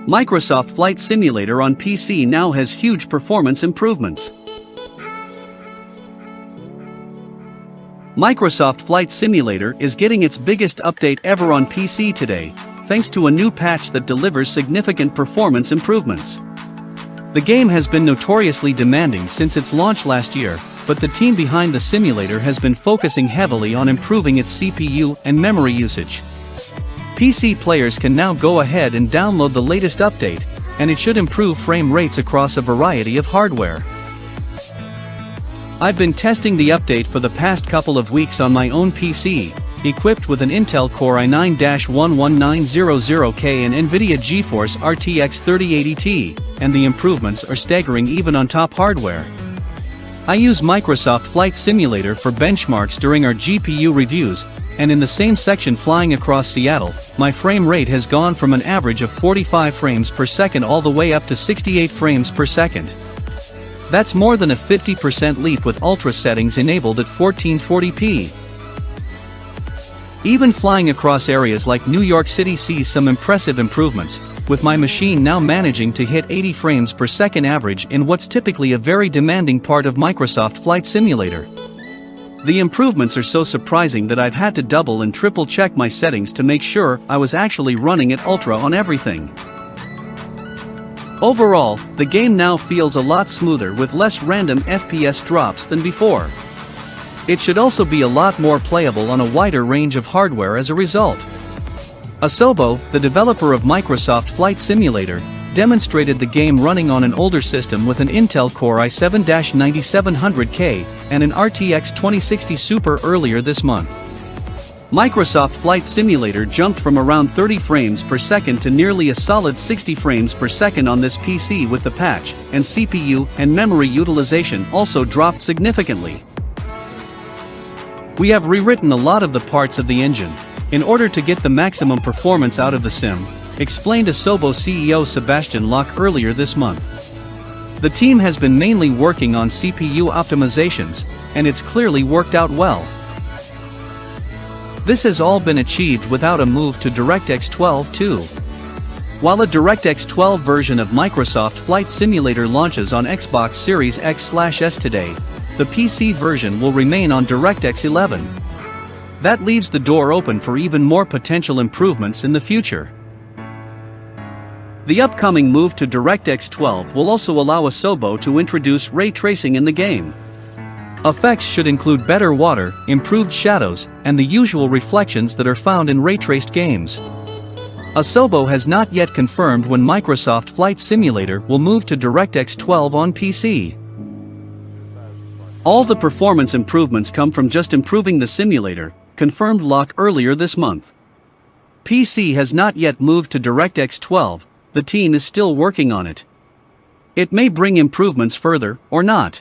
Microsoft Flight Simulator on PC now has huge performance improvements. Microsoft Flight Simulator is getting its biggest update ever on PC today, thanks to a new patch that delivers significant performance improvements. The game has been notoriously demanding since its launch last year, but the team behind the simulator has been focusing heavily on improving its CPU and memory usage. PC players can now go ahead and download the latest update, and it should improve frame rates across a variety of hardware. I've been testing the update for the past couple of weeks on my own PC, equipped with an Intel Core i9-11900K and Nvidia GeForce RTX 3080 Ti, and the improvements are staggering even on top hardware. I use Microsoft Flight Simulator for benchmarks during our GPU reviews, and in the same section flying across Seattle, my frame rate has gone from an average of 45 frames per second all the way up to 68 frames per second. That's more than a 50% leap with ultra settings enabled at 1440p. Even flying across areas like New York City sees some impressive improvements, with my machine now managing to hit 80 frames per second average in what's typically a very demanding part of Microsoft Flight Simulator. The improvements are so surprising that I've had to double and triple check my settings to make sure I was actually running at ultra on everything. Overall, the game now feels a lot smoother with less random FPS drops than before. It should also be a lot more playable on a wider range of hardware as a result. Asobo, the developer of Microsoft Flight Simulator, demonstrated the game running on an older system with an Intel Core i7-9700K and an RTX 2060 Super earlier this month. Microsoft Flight Simulator jumped from around 30 frames per second to nearly a solid 60 frames per second on this PC with the patch, and CPU and memory utilization also dropped significantly. We have rewritten a lot of the parts of the engine in order to get the maximum performance out of the sim, explained Asobo CEO Sebastian Locke earlier this month. The team has been mainly working on CPU optimizations, and it's clearly worked out well. This has all been achieved without a move to DirectX 12 too. While a DirectX 12 version of Microsoft Flight Simulator launches on Xbox Series X/S today, the PC version will remain on DirectX 11. That leaves the door open for even more potential improvements in the future. The upcoming move to DirectX 12 will also allow Asobo to introduce ray tracing in the game. Effects should include better water, improved shadows, and the usual reflections that are found in ray-traced games. Asobo has not yet confirmed when Microsoft Flight Simulator will move to DirectX 12 on PC. All the performance improvements come from just improving the simulator, confirmed Locke earlier this month. PC has not yet moved to DirectX 12, the team is still working on it. It may bring improvements further, or not.